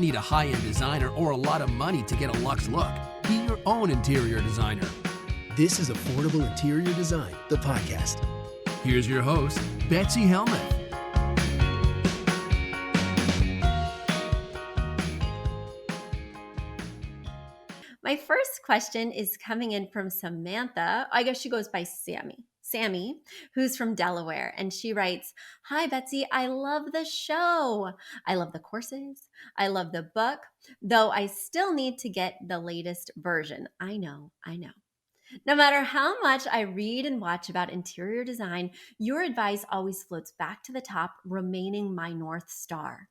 don't need a high-end designer or a lot of money to get a luxe look. Be your own interior designer. This is Affordable Interior Design, the podcast. Here's your host, Betsy Helmuth. My first question is coming in from Samantha. I guess she goes by Sammy, who's from Delaware. And she writes, "Hi, Betsy. I love the show. I love the courses. I love the book, though I still need to get the latest version. I know. No matter how much I read and watch about interior design, your advice always floats back to the top, remaining my North Star.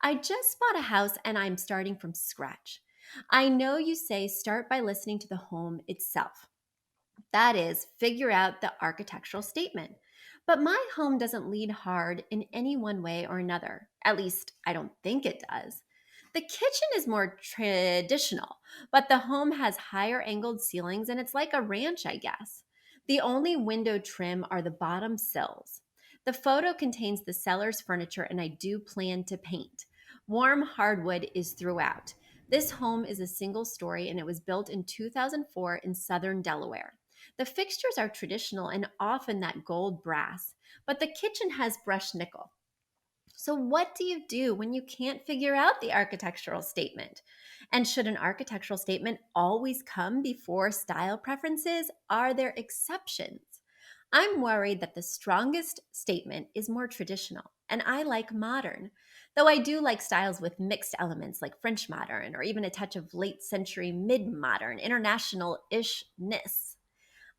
I just bought a house and I'm starting from scratch. I know you say start by listening to the home itself. That is, figure out the architectural statement. But my home doesn't lead hard in any one way or another. At least, I don't think it does. The kitchen is more traditional, but the home has higher angled ceilings and it's like a ranch, I guess. The only window trim are the bottom sills. The photo contains the cellar's furniture and I do plan to paint. Warm hardwood is throughout. This home is a single story and it was built in 2004 in southern Delaware. The fixtures are traditional and often that gold brass, but the kitchen has brushed nickel. So what do you do when you can't figure out the architectural statement? And should an architectural statement always come before style preferences? Are there exceptions? I'm worried that the strongest statement is more traditional, and I like modern. Though I do like styles with mixed elements like French modern or even a touch of late century mid-modern, international-ishness.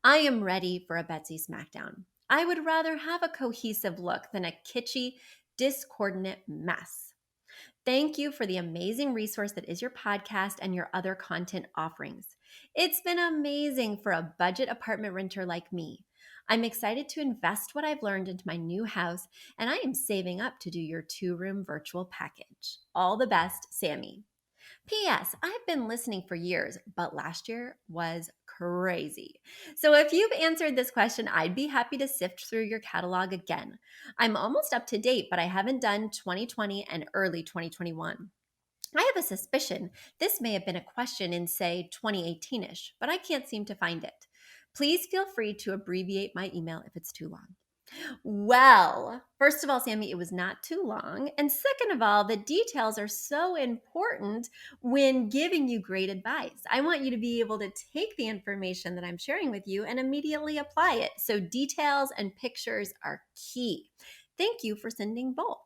I am ready for a Betsy Smackdown. I would rather have a cohesive look than a kitschy, discordant mess. Thank you for the amazing resource that is your podcast and your other content offerings. It's been amazing for a budget apartment renter like me. I'm excited to invest what I've learned into my new house, and I am saving up to do your 2-room virtual package. All the best, Sammy. P.S. I've been listening for years, but last year was crazy. So if you've answered this question, I'd be happy to sift through your catalog again. I'm almost up to date, but I haven't done 2020 and early 2021. I have a suspicion this may have been a question in, say, 2018-ish, but I can't seem to find it. Please feel free to abbreviate my email if it's too long. Well, first of all, Sammy, it was not too long. And second of all, the details are so important when giving you great advice. I want you to be able to take the information that I'm sharing with you and immediately apply it. So details and pictures are key. Thank you for sending both.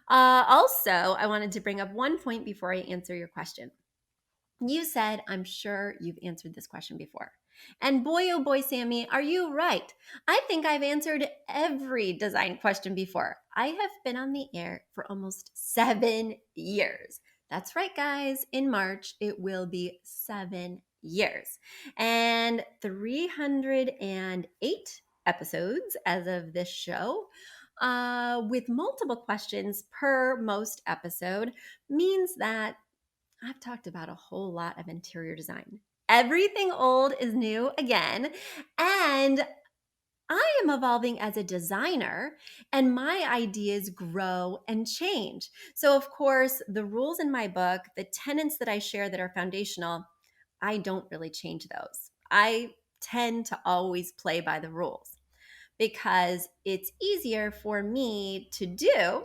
Also, I wanted to bring up one point before I answer your question. You said, I'm sure you've answered this question before. And boy, oh boy, Sammy, are you right? I think I've answered every design question before. I have been on the air for almost 7 years. That's right, guys. In March, it will be 7 years. And 308 episodes as of this show, with multiple questions per most episode, means that I've talked about a whole lot of interior design. Everything old is new again. And I am evolving as a designer and my ideas grow and change. So, of course, the rules in my book, the tenets that I share that are foundational, I don't really change those. I tend to always play by the rules because it's easier for me to do.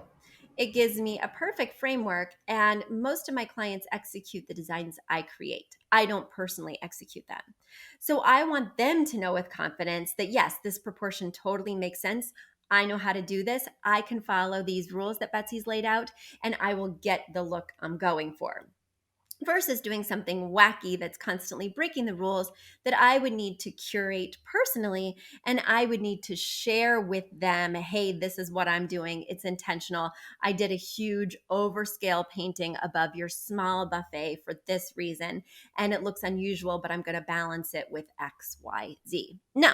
It gives me a perfect framework, and most of my clients execute the designs I create. I don't personally execute them. So I want them to know with confidence that yes, this proportion totally makes sense. I know how to do this. I can follow these rules that Betsy's laid out, and I will get the look I'm going for. Versus doing something wacky that's constantly breaking the rules that I would need to curate personally, and I would need to share with them, hey, this is what I'm doing. It's intentional. I did a huge overscale painting above your small buffet for this reason, and it looks unusual, but I'm going to balance it with X, Y, Z. No,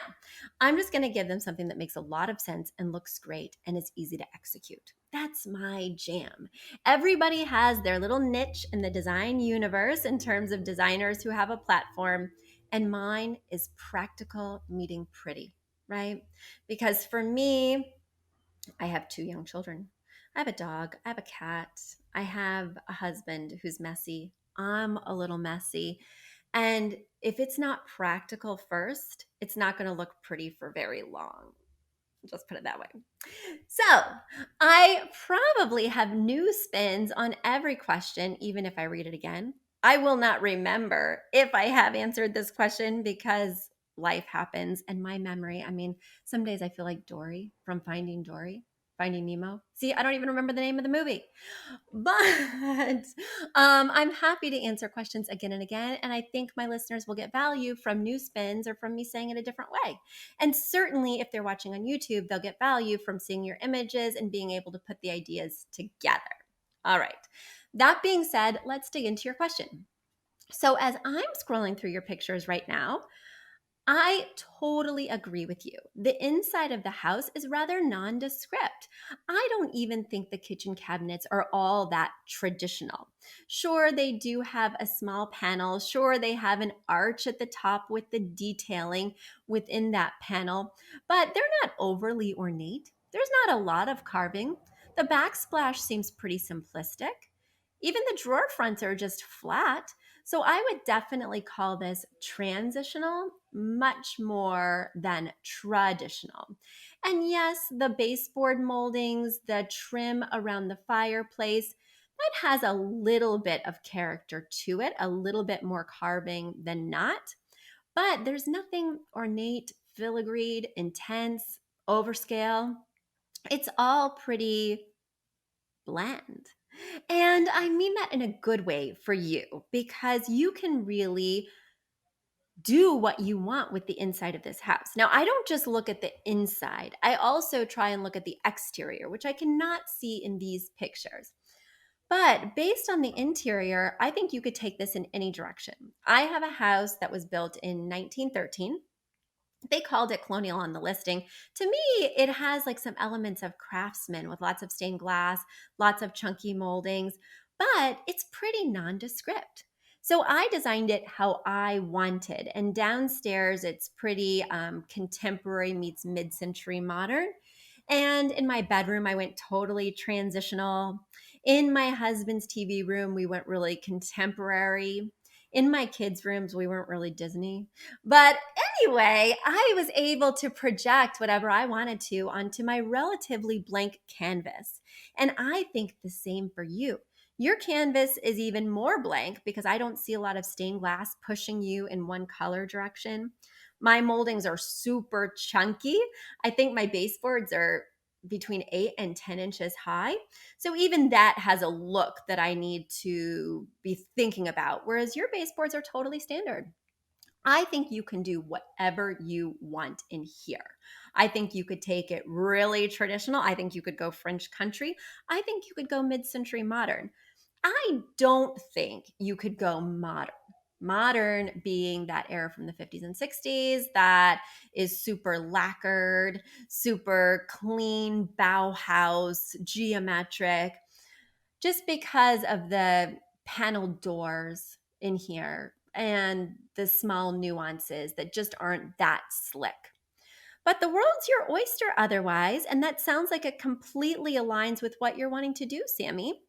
I'm just going to give them something that makes a lot of sense and looks great and is easy to execute. That's my jam. Everybody has their little niche in the design universe in terms of designers who have a platform, and mine is practical meeting pretty, right? Because for me, I have 2 young children. I have a dog. I have a cat. I have a husband who's messy. I'm a little messy. And if it's not practical first, it's not going to look pretty for very long. Just put it that way. So, I probably have new spins on every question, even if I read it again. I will not remember if I have answered this question because life happens and my memory. I mean, some days I feel like Dory, Finding Nemo. See, I don't even remember the name of the movie. But I'm happy to answer questions again and again. And I think my listeners will get value from new spins or from me saying it a different way. And certainly, if they're watching on YouTube, they'll get value from seeing your images and being able to put the ideas together. All right. That being said, let's dig into your question. So, as I'm scrolling through your pictures right now, I totally agree with you. The inside of the house is rather nondescript. I don't even think the kitchen cabinets are all that traditional. Sure, they do have a small panel. Sure, they have an arch at the top with the detailing within that panel, but they're not overly ornate. There's not a lot of carving. The backsplash seems pretty simplistic. Even the drawer fronts are just flat. So I would definitely call this transitional much more than traditional. And yes, the baseboard moldings, the trim around the fireplace, that has a little bit of character to it, a little bit more carving than not. But there's nothing ornate, filigreed, intense, overscale. It's all pretty bland. And I mean that in a good way for you because you can really do what you want with the inside of this house. Now, I don't just look at the inside, I also try and look at the exterior, which I cannot see in these pictures. But based on the interior, I think you could take this in any direction. I have a house that was built in 1913. They called it colonial on the listing. To me, it has like some elements of craftsman with lots of stained glass, lots of chunky moldings, but it's pretty nondescript. So I designed it how I wanted. And downstairs, it's pretty contemporary meets mid century modern. And in my bedroom, I went totally transitional. In my husband's TV room, we went really contemporary. In my kids' rooms, we weren't really Disney. But anyway, I was able to project whatever I wanted to onto my relatively blank canvas. And I think the same for you. Your canvas is even more blank because I don't see a lot of stained glass pushing you in one color direction. My moldings are super chunky. I think my baseboards are between 8 and 10 inches high. So even that has a look that I need to be thinking about, whereas your baseboards are totally standard. I think you can do whatever you want in here. I think you could take it really traditional. I think you could go French country. I think you could go mid century modern. I don't think you could go modern. Modern being that era from the 50s and 60s that is super lacquered, super clean, Bauhaus, geometric, just because of the paneled doors in here and the small nuances that just aren't that slick. But the world's your oyster otherwise, and that sounds like it completely aligns with what you're wanting to do, Sammy.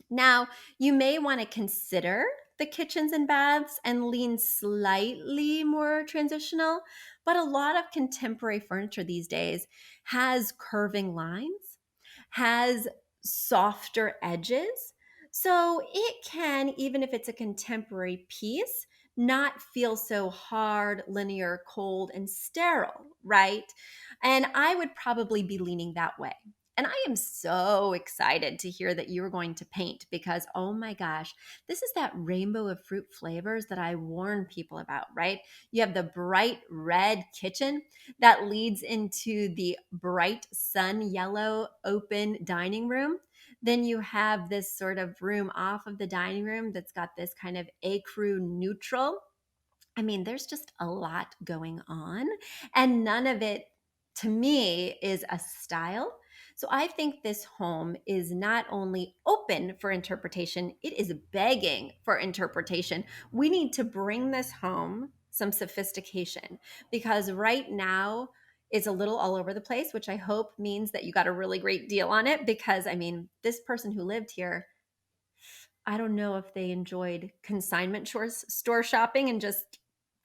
Now, you may want to consider the kitchens and baths and lean slightly more transitional, but a lot of contemporary furniture these days has curving lines, has softer edges. So it can, even if it's a contemporary piece, not feel so hard, linear, cold, and sterile, right? And I would probably be leaning that way. And I am so excited to hear that you're going to paint because, oh my gosh, this is that rainbow of fruit flavors that I warn people about, right? You have the bright red kitchen that leads into the bright sun yellow open dining room. Then you have this sort of room off of the dining room that's got this kind of ecru neutral. I mean, there's just a lot going on, and none of it to me is a style. So I think this home is not only open for interpretation, it is begging for interpretation. We need to bring this home some sophistication because right now is a little all over the place, which I hope means that you got a really great deal on it, because I mean, this person who lived here, I don't know if they enjoyed consignment store shopping and just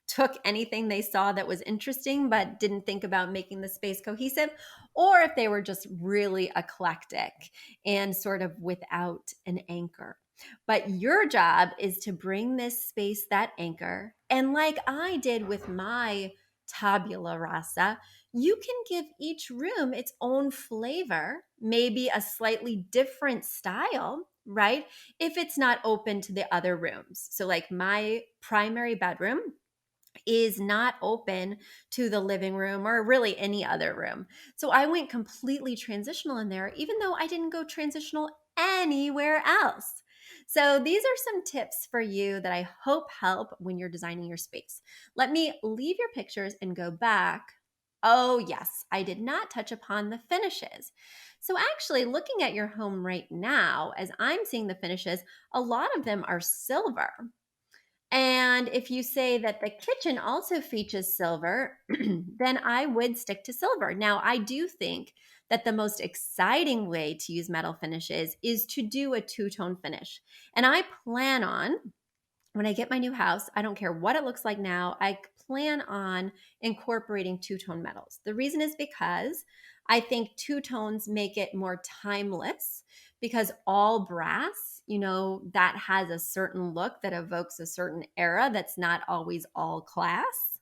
took anything they saw that was interesting but didn't think about making the space cohesive, or if they were just really eclectic and sort of without an anchor. But your job is to bring this space that anchor. And like I did with my tabula rasa, you can give each room its own flavor, maybe a slightly different style, right? If it's not open to the other rooms. So, like my primary bedroom is not open to the living room or really any other room. So I went completely transitional in there, even though I didn't go transitional anywhere else. So these are some tips for you that I hope help when you're designing your space. Let me leave your pictures and go back. Oh, yes, I did not touch upon the finishes. So, actually, looking at your home right now, as I'm seeing the finishes, a lot of them are silver. And if you say that the kitchen also features silver, then I would stick to silver. Now, I do think that the most exciting way to use metal finishes is to do a two-tone finish. And I plan on, when I get my new house, I don't care what it looks like now, I plan on incorporating two-tone metals. The reason is because I think two tones make it more timeless, because all brass, that has a certain look that evokes a certain era that's not always all class.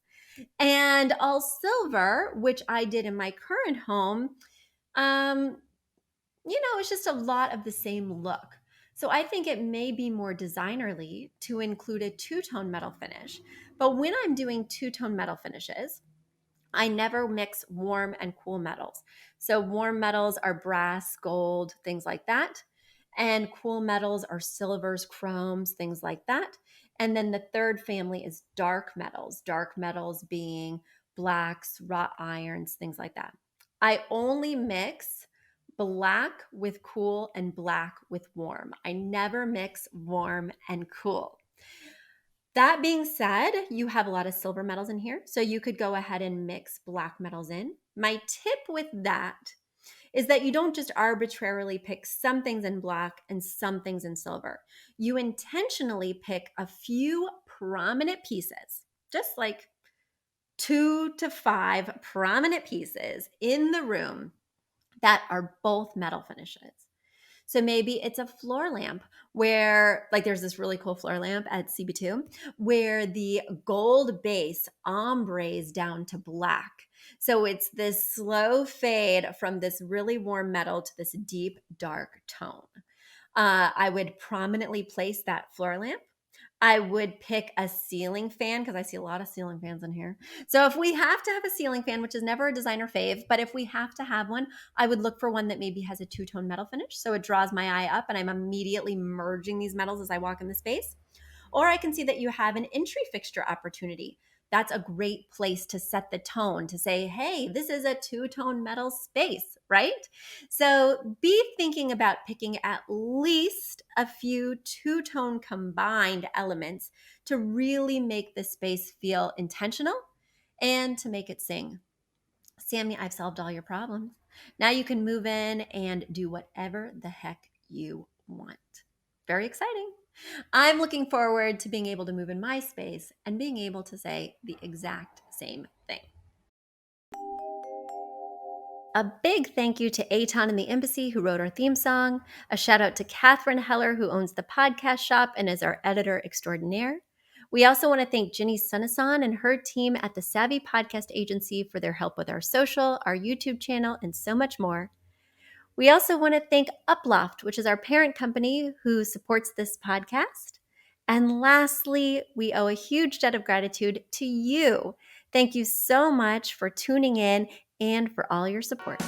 And all silver, which I did in my current home, um, it's just a lot of the same look. So I think it may be more designerly to include a two-tone metal finish. But when I'm doing two-tone metal finishes, I never mix warm and cool metals. So warm metals are brass, gold, things like that. And cool metals are silvers, chromes, things like that. And then the third family is dark metals being blacks, wrought irons, things like that. I only mix black with cool and black with warm. I never mix warm and cool. That being said, you have a lot of silver metals in here, so you could go ahead and mix black metals in. My tip with that is that you don't just arbitrarily pick some things in black and some things in silver. You intentionally pick a few prominent pieces, just like 2 to 5 prominent pieces in the room that are both metal finishes. So maybe it's a floor lamp where, like, there's this really cool floor lamp at CB2 where the gold base ombres down to black. So it's this slow fade from this really warm metal to this deep, dark tone. I would prominently place that floor lamp. I would pick a ceiling fan, because I see a lot of ceiling fans in here. So if we have to have a ceiling fan, which is never a designer fave, but if we have to have one, I would look for one that maybe has a two-tone metal finish, so it draws my eye up and I'm immediately merging these metals as I walk in the space. Or I can see that you have an entry fixture opportunity. That's a great place to set the tone, to say, hey, this is a two-tone metal space, right? So be thinking about picking at least a few two-tone combined elements to really make the space feel intentional and to make it sing. Sammy, I've solved all your problems. Now you can move in and do whatever the heck you want. Very exciting. I'm looking forward to being able to move in my space and being able to say the exact same thing. A big thank you to Aton and the Embassy, who wrote our theme song. A shout out to Catherine Heller, who owns the podcast shop and is our editor extraordinaire. We also want to thank Ginny Sunasan and her team at the Savvy Podcast Agency for their help with our social, our YouTube channel, and so much more. We also want to thank Uploft, which is our parent company who supports this podcast. And lastly, we owe a huge debt of gratitude to you. Thank you so much for tuning in and for all your support.